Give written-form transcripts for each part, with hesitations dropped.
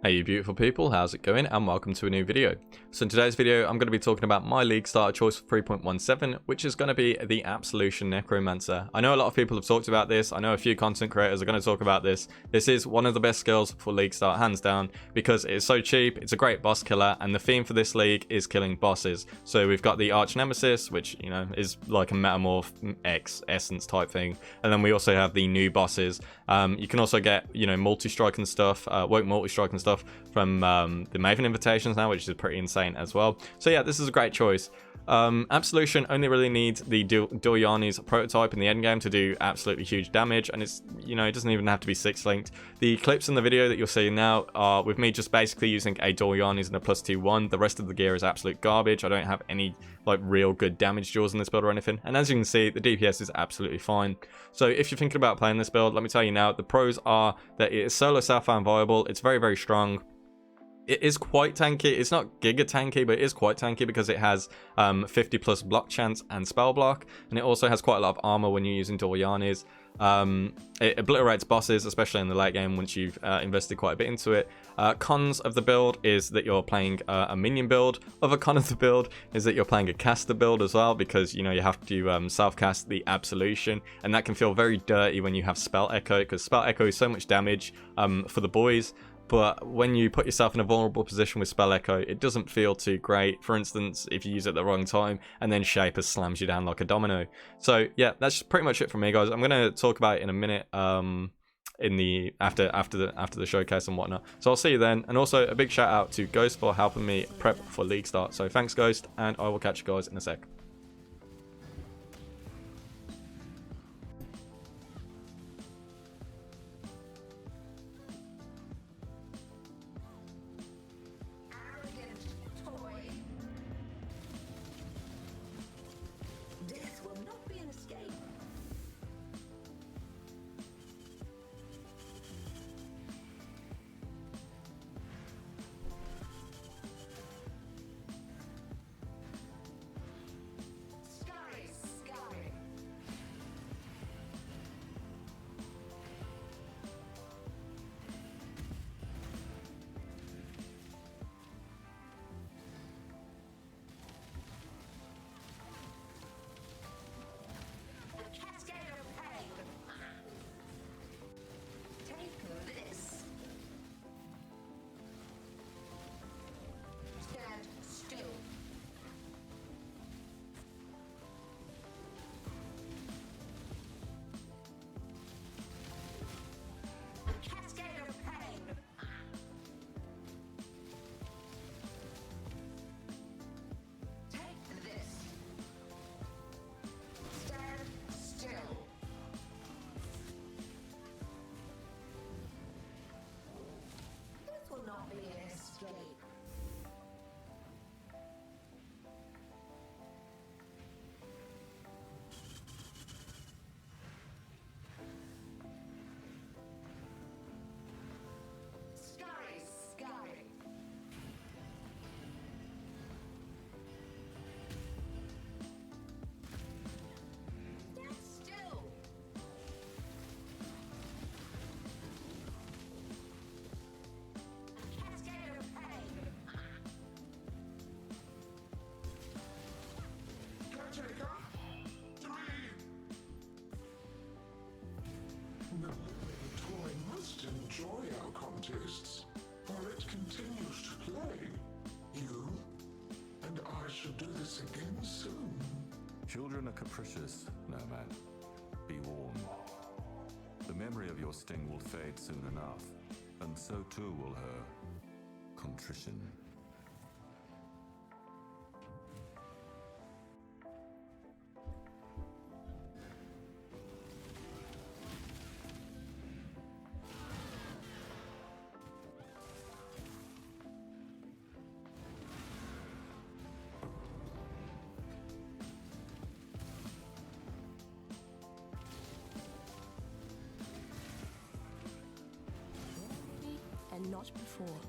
Hey you beautiful people, how's it going, and welcome to a new video. So in today's video I'm going to be talking about my league starter choice for 3.17, which is going to be the Absolution Necromancer. I know a lot of people have talked about this, I know a few content creators are going to talk about this. This is one of the best skills for league start, hands down, because it's so cheap, it's a great boss killer, and the theme for this league is killing bosses. So we've got the Arch Nemesis, which, you know, is like a Metamorph X essence type thing, and then we also have the new bosses. You can also get, you know, multi-strike and stuff, woke multi-strike and stuff from the Maven invitations now, which is pretty insane as well. So yeah, this is a great choice. Absolution only really needs the Doryani's prototype in the endgame to do absolutely huge damage, and it's, you know, it doesn't even have to be 6-linked. The clips in the video that you're seeing now are with me just basically using a Doryani's and a +2/1. The rest of the gear is absolute garbage. I don't have any like real good damage jaws in this build or anything, and as you can see, the DPS is absolutely fine. So if you're thinking about playing this build, let me tell you now, the pros are that it is solo self-farm viable, it's very, very strong. It is quite tanky. It's not giga tanky, but it is quite tanky because it has 50 plus block chance and spell block, and it also has quite a lot of armor when you're using Doryani's. It obliterates bosses, especially in the late game once you've invested quite a bit into it. Cons of the build is that you're playing a minion build. Other con of the build is that you're playing a caster build as well, because, you know, you have to self-cast the Absolution, and that can feel very dirty when you have Spell Echo, because Spell Echo is so much damage for the boys. But when you put yourself in a vulnerable position with Spell Echo, it doesn't feel too great. For instance, if you use it at the wrong time, and then Shaper slams you down like a domino. So yeah, that's pretty much it from me, guys. I'm gonna talk about it in a minute, in the after the showcase and whatnot. So I'll see you then. And also a big shout out to Ghost for helping me prep for league start. So thanks, Ghost, and I will catch you guys in a sec. The living toy must enjoy our contests, for it continues to play. You and I should do this again soon. Children are capricious, Nomad. Be warned. The memory of your sting will fade soon enough, and so too will her contrition. And not before.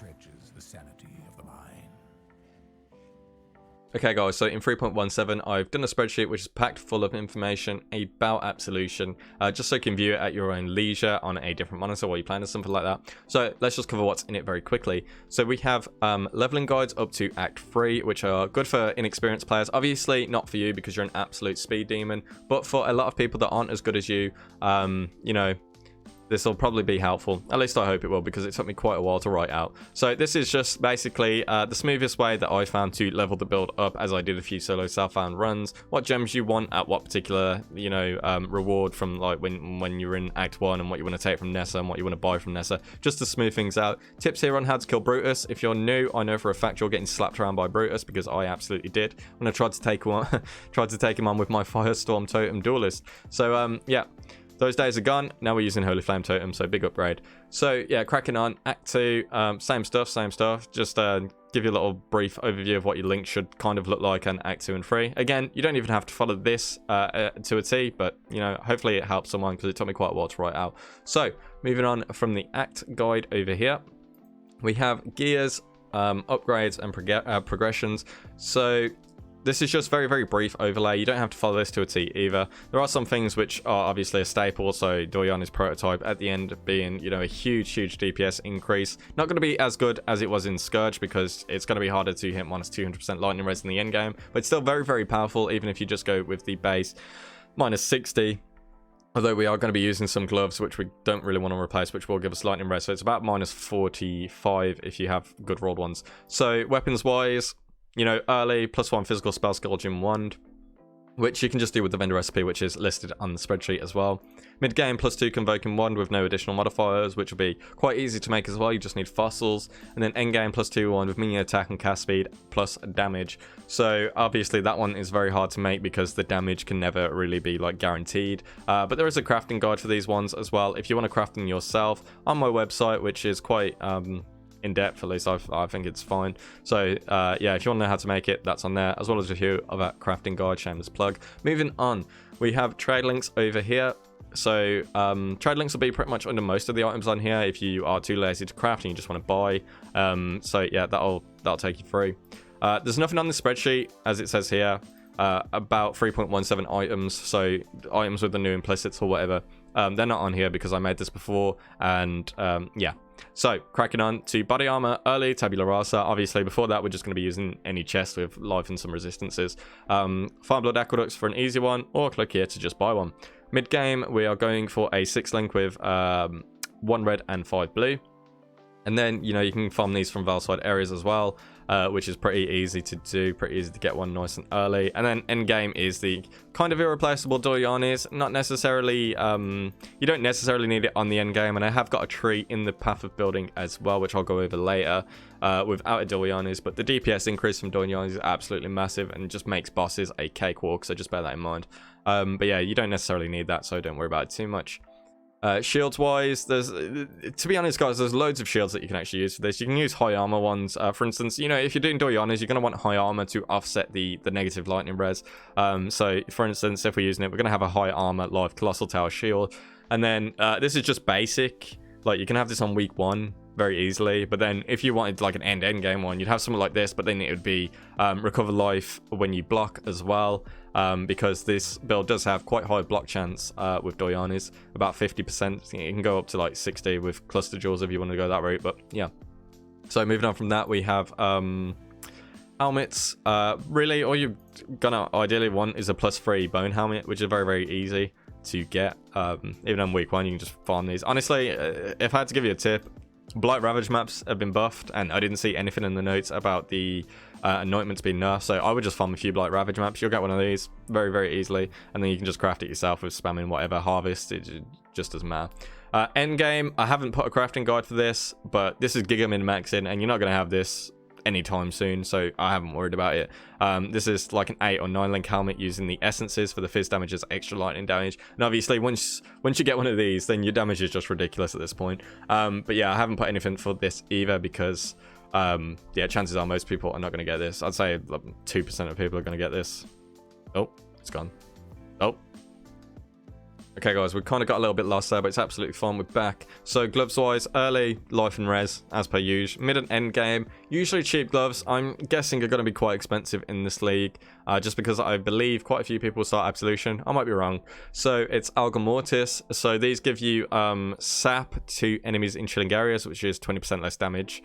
stretches the sanity of the mind. Okay guys, so in 3.17 I've done a spreadsheet which is packed full of information about Absolution, just so you can view it at your own leisure on a different monitor while you're playing or something like that. So let's just cover what's in it very quickly. So we have leveling guides up to Act 3, which are good for inexperienced players. Obviously not for you because you're an absolute speed demon, but for a lot of people that aren't as good as you, you know, this will probably be helpful. At least I hope it will, because it took me quite a while to write out. So this is just basically the smoothest way that I found to level the build up, as I did a few solo self-found runs. What gems you want at what particular, you know, reward from like when you're in Act 1, and what you want to take from Nessa and what you want to buy from Nessa, just to smooth things out. Tips here on how to kill Brutus. If you're new, I know for a fact you're getting slapped around by Brutus, because I absolutely did when I tried to take him on with my Firestorm Totem Duelist. So yeah. Those days are gone. Now we're using Holy Flame Totem, so big upgrade. So yeah, cracking on. Act 2, same stuff. Just give you a little brief overview of what your link should kind of look like in Act 2 and 3. Again, you don't even have to follow this to a T, but you know, hopefully it helps someone, because it took me quite a while to write out. So moving on from the Act guide over here, we have gears, upgrades, and progressions. So this is just very, very brief overlay. You don't have to follow this to a T either. There are some things which are obviously a staple. So Doryani's prototype at the end being, you know, a huge DPS increase. Not going to be as good as it was in Scourge, because it's going to be harder to hit minus 200% lightning res in the end game. But it's still very, very powerful, even if you just go with the base minus 60. Although we are going to be using some gloves, which we don't really want to replace, which will give us lightning res. So it's about minus 45 if you have good rolled ones. So weapons wise, you know, early +1 physical spell scourging wand, which you can just do with the vendor recipe, which is listed on the spreadsheet as well. Mid game +2 convoking wand with no additional modifiers, which will be quite easy to make as well. You just need fossils. And then end game +2 wand with minion attack and cast speed plus damage. So obviously that one is very hard to make, because the damage can never really be like guaranteed. But there is a crafting guide for these ones as well, if you want to craft them yourself, on my website, which is quite in depth. At least I think it's fine. So yeah, if you want to know how to make it, that's on there, as well as a few of that crafting guide. Shameless plug. Moving on, we have trade links over here. So trade links will be pretty much under most of the items on here if you are too lazy to craft and you just want to buy. So yeah, that'll take you through. There's nothing on the spreadsheet, as it says here, about 3.17 items. So items with the new implicits or whatever, they're not on here because I made this before. And yeah, so cracking on to body armor early, tabula rasa. Obviously before that we're just going to be using any chest with life and some resistances. Fireblood aqueducts for an easy one, or click here to just buy one. Mid game we are going for a 6 link with 1 red and 5 blue. And then, you know, you can farm these from Valside areas as well, which is pretty easy to do, pretty easy to get one nice and early. And then end game is the kind of irreplaceable Doryani's. Not necessarily, you don't necessarily need it on the end game. And I have got a tree in the path of building as well, which I'll go over later, without a Doryani's. But the DPS increase from Doryani's is absolutely massive, and just makes bosses a cakewalk, so just bear that in mind. But yeah, you don't necessarily need that, so don't worry about it too much. Shields wise, there's, to be honest guys, there's loads of shields that you can actually use for this. You can use high armor ones. For instance, you know, if you're doing Doryani's, you're going to want high armor to offset the negative lightning res. So for instance, if we're using it, we're going to have a high armor live colossal tower shield. And then this is just basic. Like, you can have this on week 1 very easily, but then if you wanted like an end game one, you'd have something like this, but then it would be recover life when you block as well, because this build does have quite high block chance with Doryani's, about 50%. You can go up to like 60 with cluster jewels if you want to go that route, but yeah. So moving on from that, we have helmets. Really all you're gonna ideally want is a +3 bone helmet, which is very, very easy to get. Even on week 1 you can just farm these. Honestly, if I had to give you a tip, Blight Ravage maps have been buffed, and I didn't see anything in the notes about the anointments being nerfed, so I would just farm a few Blight Ravage maps. You'll get one of these very, very easily, and then you can just craft it yourself with spamming whatever harvest. It just doesn't matter. End game, I haven't put a crafting guide for this, but this is Giga Min maxing, and you're not going to have this anytime soon, so I haven't worried about it. This is like an 8 or 9 link helmet using the essences for the fizz damage as extra lightning damage, and obviously once you get one of these, then your damage is just ridiculous at this point. But yeah, I haven't put anything for this either, because yeah, chances are most people are not going to get this. I'd say 2% of people are going to get this. Oh, it's gone. Oh, Okay guys, we kind of got a little bit lost there, but it's absolutely fine. We're back. So gloves wise, early, life and res, as per usual. Mid and end game, usually cheap gloves. I'm guessing are going to be quite expensive in this league, just because I believe quite a few people start Absolution. I might be wrong. So it's Alga Mortis. So these give you sap to enemies in chilling areas, which is 20% less damage.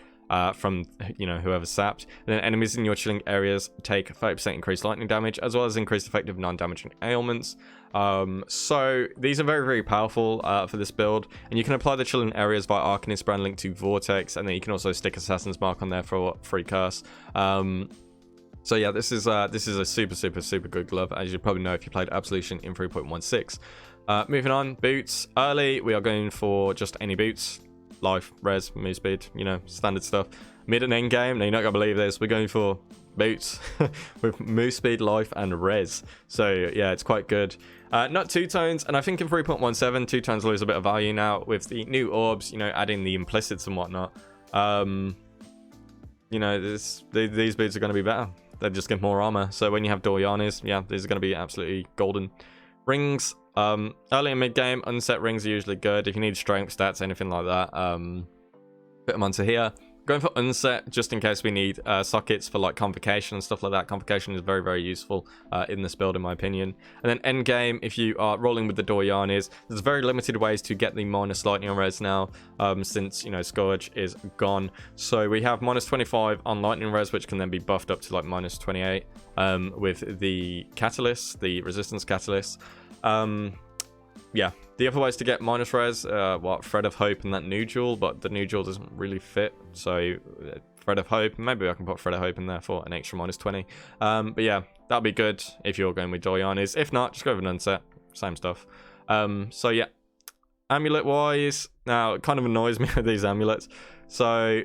From whoever's sapped. And then enemies in your chilling areas take 30% increased lightning damage, as well as increased effective non-damaging ailments. So these are very, very powerful for this build, and you can apply the chilling areas via Arcanist brand linked to Vortex, and then you can also stick Assassin's Mark on there for free curse. So yeah, this is a super good glove, as you probably know if you played Absolution in 3.16. Moving on, boots. Early, we are going for just any boots. Life, res, move speed, standard stuff. Mid and end game, now you're not gonna believe this, we're going for boots with move speed, life, and res. So yeah, it's quite good. Not two tones, and I think in 3.17 two tones lose a bit of value now with the new orbs, adding the implicits and whatnot. These boots are going to be better. They just give more armor. So when you have Dorianis, yeah, these are going to be absolutely golden. Rings, early and mid game, unset rings are usually good. If you need strength stats, anything like that, put them onto here. Going for unset, just in case we need sockets for like Convocation and stuff like that. Convocation is very, very useful in this build, in my opinion. And then end game, if you are rolling with the Dorianis, there's very limited ways to get the minus lightning res now, since Scourge is gone. So we have minus 25 on lightning res, which can then be buffed up to like minus 28 with the catalyst, the resistance catalyst. Yeah, the other ways to get minus res, Thread of Hope and that new jewel, but the new jewel doesn't really fit. So Thread of Hope, maybe I can put Thread of Hope in there for an extra minus 20. But yeah, that'll be good if you're going with Dorianis. If not, just go with an unset, same stuff. So yeah, amulet wise, now it kind of annoys me with these amulets. So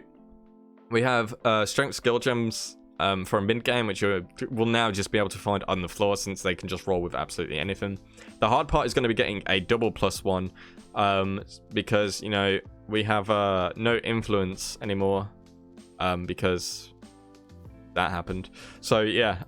we have strength skill gems for a mid game, which you will now just be able to find on the floor since they can just roll with absolutely anything. The hard part is going to be getting a double +1 because we have no influence anymore because that happened. So yeah,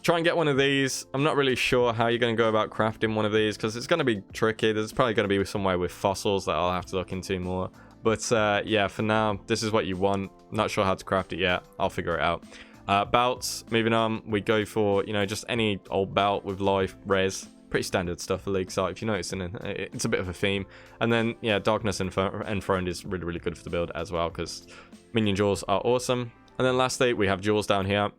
try and get one of these. I'm not really sure how you're going to go about crafting one of these because it's going to be tricky. There's probably going to be somewhere with fossils that I'll have to look into more. But yeah, for now, this is what you want. Not sure how to craft it yet. I'll figure it out. Belts, moving on, we go for, just any old belt with life, res. Pretty standard stuff for League Site. If you notice, it's a bit of a theme. And then, yeah, Darkness Enthroned is really, really good for the build as well because minion jewels are awesome. And then lastly, we have jewels down here.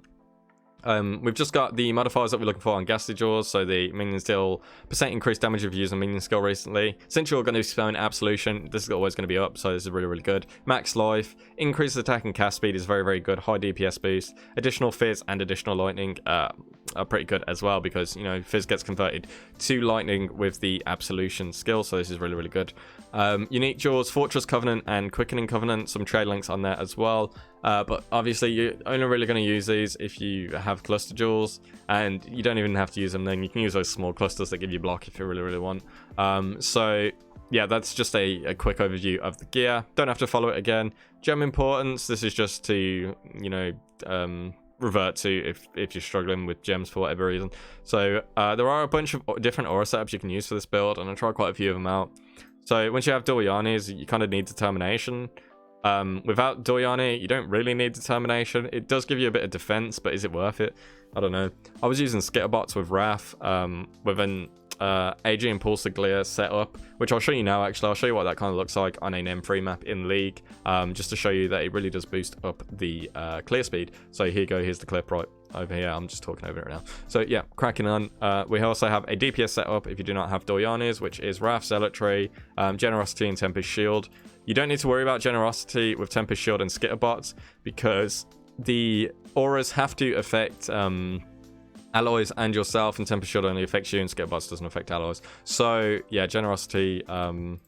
We've just got the modifiers that we're looking for on Ghastly Jaws, so the minions deal % increased damage if you use a minion skill recently. Since you're going to be spelling Absolution, this is always going to be up, so this is really, really good. Max life, increased attack and cast speed is very, very good. High DPS boost, additional fizz and additional lightning are pretty good as well because, fizz gets converted to lightning with the Absolution skill, so this is really, really good. Unique Jaws, Fortress Covenant and Quickening Covenant, some trade links on there as well. But obviously you're only really going to use these if you have cluster jewels, and you don't even have to use them then. You can use those small clusters that give you block if you really, really want. So yeah, that's just a quick overview of the gear. Don't have to follow it again. Gem importance, this is just to, revert to if you're struggling with gems for whatever reason. So there are a bunch of different aura setups you can use for this build, and I'll try quite a few of them out. So once you have Dorianis, you kind of need determination. Without Doriani, you don't really need determination. It does give you a bit of defense, but is it worth it? I don't know. I was using Skitterbots with Wrath, with an Aegean Pulsaglia setup, which I'll show you now. Actually, I'll show you what that kind of looks like on an M3 map in League, just to show you that it really does boost up the clear speed. So here you go. Here's the clip right over here. I'm just talking over it now. So yeah, cracking on. We also have a DPS setup if you do not have Dorianis, which is Wrath, Zealotry, Generosity, and Tempest Shield. You don't need to worry about Generosity with Tempest Shield and Skitterbots because the auras have to affect alloys and yourself, and Tempest Shield only affects you, and Skitterbots doesn't affect alloys. So yeah, Generosity, don't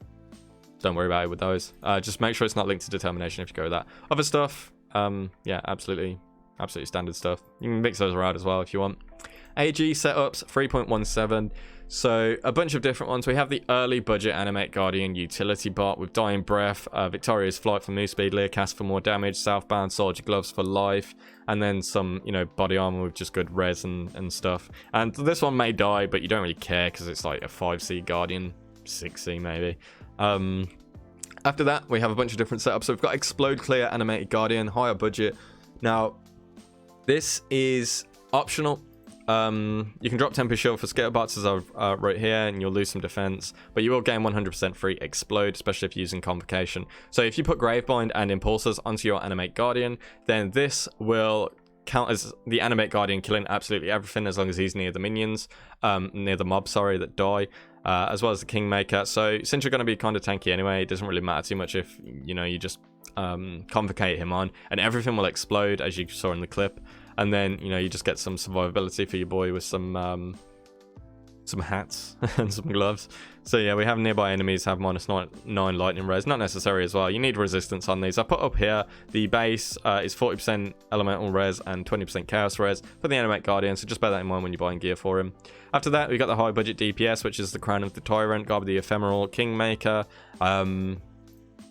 worry about it with those. Just make sure it's not linked to Determination if you go with that. Other stuff, yeah, absolutely standard stuff. You can mix those around as well if you want. AG setups 3.17. So a bunch of different ones. We have the early budget Animate Guardian utility bot with Dying Breath, Victorious Flight for move speed, Leer Cast for more damage, Southbound Soldier Gloves for life, and then some, you know, body armor with just good res and stuff. And this one may die, but you don't really care because it's like a 5C Guardian, 6C maybe. After that, we have a bunch of different setups. So we've got Explode Clear Animated Guardian, higher budget. Now, this is optional. You can drop temper shield for scatterbots as I wrote here, and you'll lose some defense, but you will gain 100% free explode, especially if you're using convocation. So if you put Gravebind and impulsors onto your Animate Guardian, then this will count as the Animate Guardian killing absolutely everything as long as he's near the minions, near the mob, sorry, that die, as well as the Kingmaker. So since you're going to be kind of tanky anyway, it doesn't really matter too much if, you know, you just convocate him on, and everything will explode as you saw in the clip. And then, you know, you just get some survivability for your boy with some hats and some gloves. So yeah, we have nearby enemies have -9 lightning res. Not necessary as well. You need resistance on these. I put up here the base is 40% elemental res and 20% chaos res for the Animate Guardian. So just bear that in mind when you're buying gear for him. After that, we got the high budget DPS, which is the Crown of the Tyrant, Guard of the Ephemeral, Kingmaker.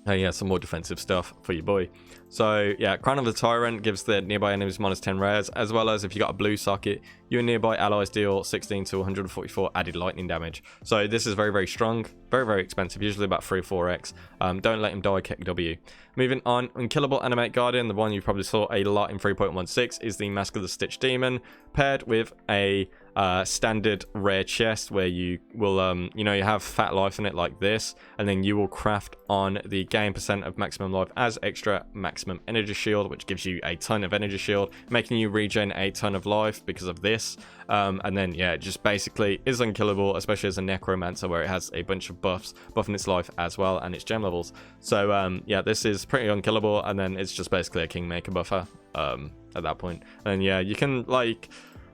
Yeah, some more defensive stuff for your boy. So yeah, Crown of the Tyrant gives the nearby enemies -10 res, as well as if you got a blue socket, you and nearby allies deal 16 to 144 added lightning damage. So this is very, very strong, very, very expensive, usually about 3 or 4x. Don't let him die, kick W. Moving on, Unkillable Animate Guardian, the one you probably saw a lot in 3.16, is the Mask of the Stitch Demon, paired with a standard rare chest where you will, you know, you have fat life in it like this, and then you will craft on the gain % of maximum life as extra maximum energy shield, which gives you a ton of energy shield, making you regen a ton of life because of this. And then yeah, it just basically is unkillable, especially as a Necromancer where it has a bunch of buffs, buffing its life as well and its gem levels. So yeah, this is pretty unkillable, and then it's just basically a Kingmaker buffer at that point. And yeah, you can like,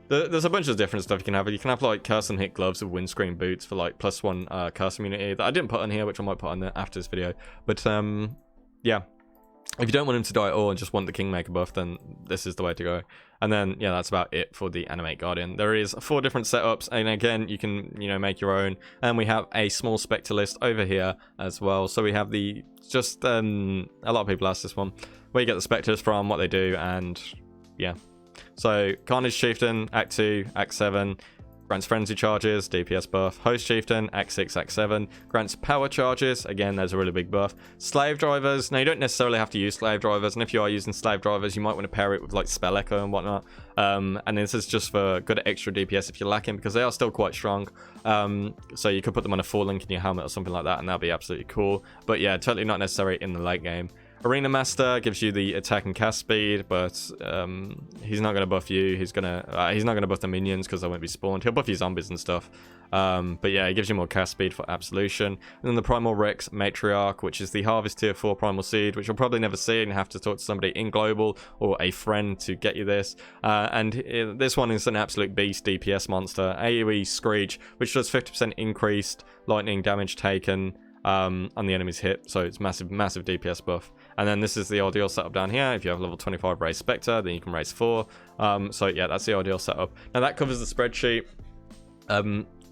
there's a bunch of different stuff you can have. You can have like curse and hit gloves with windscreen boots for like +1 curse immunity that I didn't put on here, which I might put on there after this video. But yeah, if you don't want him to die at all and just want the Kingmaker buff, then this is the way to go. And then yeah, that's about it for the Animate Guardian. There is 4 different setups, and again, you can, you know, make your own. And we have a small Spectre List over here as well. So we have the just a lot of people ask this one, where you get the Spectres from, what they do, and yeah. So Carnage Chieftain, Act 2, Act 7, grants Frenzy charges, DPS buff. Host Chieftain, Act 6, Act 7, grants Power charges, again there's a really big buff. Slave Drivers, now you don't necessarily have to use Slave Drivers, and if you are using Slave Drivers, you might want to pair it with like Spell Echo and whatnot. And this is just for good extra DPS if you're lacking, because they are still quite strong. So you could put them on a 4 link in your helmet or something like that, and that'd be absolutely cool. But yeah, totally not necessary in the late game. Arena Master gives you the attack and cast speed, but he's not going to buff you. He's not going to buff the minions because they won't be spawned. He'll buff your zombies and stuff. But yeah, he gives you more cast speed for Absolution. And then the Primal Rex Matriarch, which is the Harvest Tier 4 Primal Seed, which you'll probably never see and have to talk to somebody in Global or a friend to get you this. This one is an absolute beast DPS monster. AoE Screech, which does 50% increased lightning damage taken on the enemy's hit, so it's massive DPS buff. And then this is the ideal setup down here. If you have level 25 raise Spectre, then you can raise 4. So yeah, that's the ideal setup. Now that covers the spreadsheet.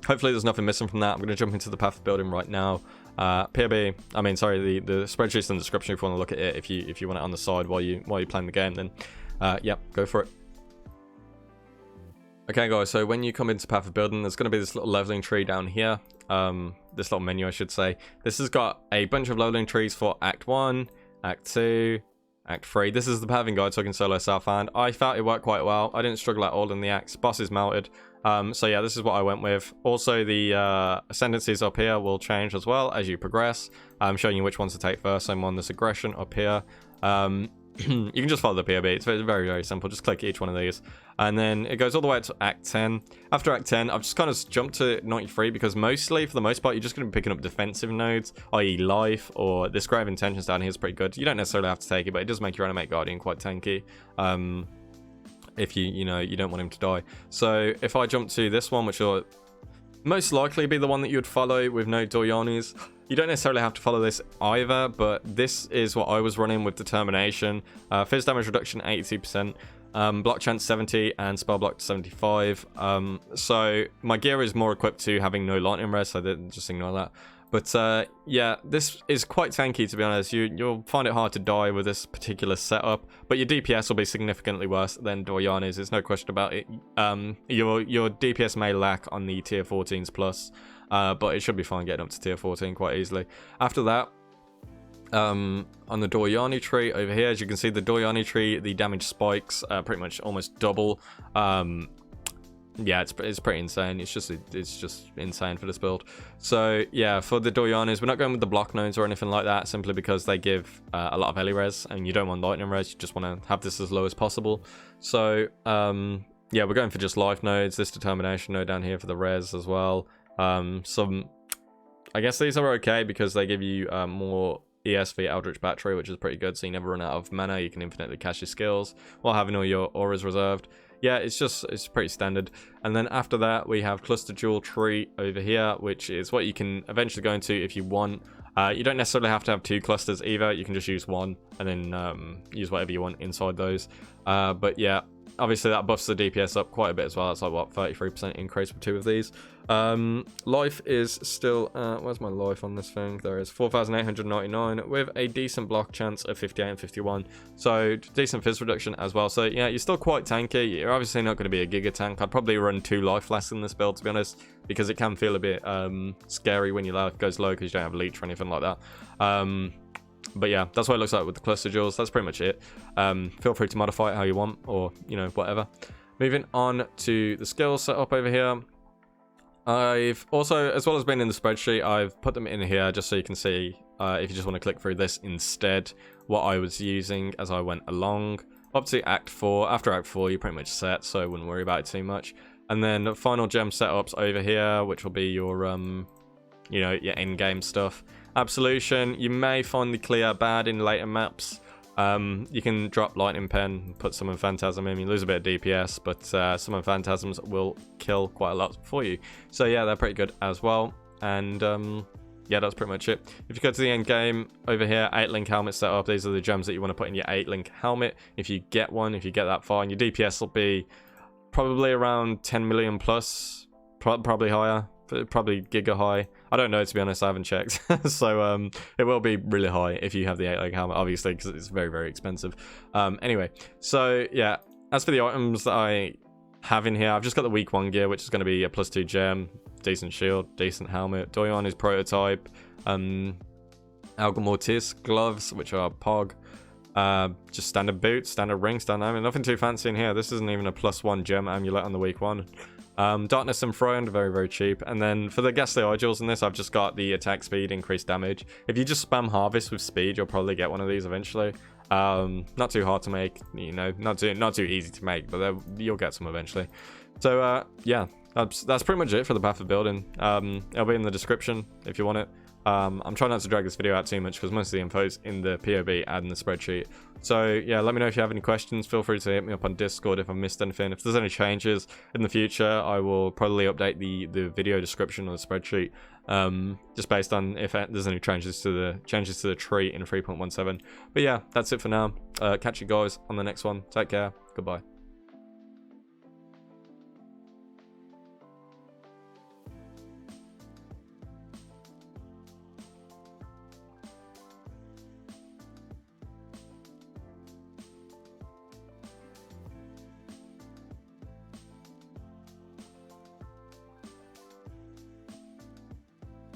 Hopefully there's nothing missing from that. I'm going to jump into the path of building right now. POB, I mean, sorry, the spreadsheet's in the description if you want to look at it. If you want it on the side while you're playing the game, then yeah, go for it. Okay guys, so when you come into path of building, there's going to be this little leveling tree down here. This little menu, I should say. This has got a bunch of leveling trees for Act 1, Act 2, Act 3. This is the pathing guide, so I can solo Southbound. I felt it worked quite well. I didn't struggle at all in the acts. Boss is melted. So yeah, this is what I went with. Also, the ascendancies up here will change as well as you progress. I'm showing you which ones to take first. I'm on this aggression up here. You can just follow the POB. It's very, very simple. Just click each one of these. And then it goes all the way to Act 10. After Act 10, I've just kind of jumped to 93 because mostly, for the most part, you're just going to be picking up defensive nodes, i.e. life, or this Grave Intentions down here is pretty good. You don't necessarily have to take it, but it does make your Animate Guardian quite tanky. If you don't want him to die. So if I jump to this one, which will most likely be the one that you would follow with no Doyanis, You don't necessarily have to follow this either, but this is what I was running with Determination. Fizz damage reduction 82%, block chance 70, and spell block 75. So my gear is more equipped to having no lightning res, so I didn't just ignore that. But yeah, this is quite tanky, to be honest. You'll find it hard to die with this particular setup, but your DPS will be significantly worse than Doryani's. There's no question about it. Your DPS may lack on the tier 14s plus, but it should be fine getting up to tier 14 quite easily. After that, on the Doryani tree over here, as you can see, the Doryani tree, the damage spikes pretty much almost double. Yeah, it's pretty insane. It's just insane for this build. So yeah, for the Doryanis, we're not going with the block nodes or anything like that, simply because they give a lot of Ellie res, and you don't want lightning res. You just want to have this as low as possible. So yeah, we're going for just life nodes. This determination node down here for the res as well. Some, I guess these are okay because they give you more ESV Eldritch Battery, which is pretty good. So you never run out of mana. You can infinitely cast your skills while having all your auras reserved. Yeah, it's pretty standard. And then after that, we have Cluster Jewel Tree over here, which is what you can eventually go into if you want. You don't necessarily have to have 2 clusters either. You can just use one and then use whatever you want inside those. But yeah, obviously that buffs the DPS up quite a bit as well. That's like, what, 33% increase with 2 of these. Life is still, where's my life on this thing? There is 4,899 with a decent block chance of 58 and 51. So decent fizz reduction as well. So yeah, you're still quite tanky. You're obviously not going to be a giga tank. I'd probably run 2 life less in this build, to be honest, because it can feel a bit scary when your life goes low because you don't have leech or anything like that. But yeah, that's what it looks like with the cluster jewels. That's pretty much it. Feel free to modify it how you want, or, you know, whatever. Moving on to the skills setup over here. I've also, as well as being in the spreadsheet, I've put them in here just so you can see, if you just want to click through this instead, what I was using as I went along. Up to Act 4. After Act 4, you're pretty much set, so I wouldn't worry about it too much. And then final gem setups over here, which will be your, you know, your end-game stuff. Absolution, you may find the clear bad in later maps. You can drop Lightning Pen, put Summon Phantasm in, you lose a bit of DPS, but Summon Phantasms will kill quite a lot for you. So yeah, they're pretty good as well. And yeah, that's pretty much it. If you go to the end game, over here, 8-link helmet setup, these are the gems that you want to put in your 8-link helmet. If you get one, if you get that far, and your DPS will be probably around 10 million plus, probably higher. Probably giga high. I don't know, to be honest. I haven't checked. So it will be really high if you have the 8-leg helmet, obviously, because it's very, very expensive. Anyway, so yeah, as for the items that I have in here, I've just got the week 1 gear, which is going to be a +2 gem, decent shield, decent helmet. Doyon is prototype. Algamortis gloves, which are Pog. Just standard boots, standard ring, standard amulet. Nothing too fancy in here. This isn't even a +1 gem amulet on the week 1. Darkness and Throne, very, very cheap. And then for the Ghastly Eye Jewels in this, I've just got the attack speed, increased damage. If you just spam Harvest with speed, you'll probably get one of these eventually. Not too hard to make, you know, not too easy to make, but you'll get some eventually. So yeah, that's pretty much it for the path of building. It'll be in the description if you want it. I'm trying not to drag this video out too much because most of the info's in the POB and in the spreadsheet. So yeah, let me know if you have any questions. Feel free to hit me up on Discord if I missed anything. If there's any changes in the future, I will probably update the video description or the spreadsheet, just based on if there's any changes to the tree in 3.17. But yeah, that's it for now. Catch you guys on the next one. Take care. Goodbye.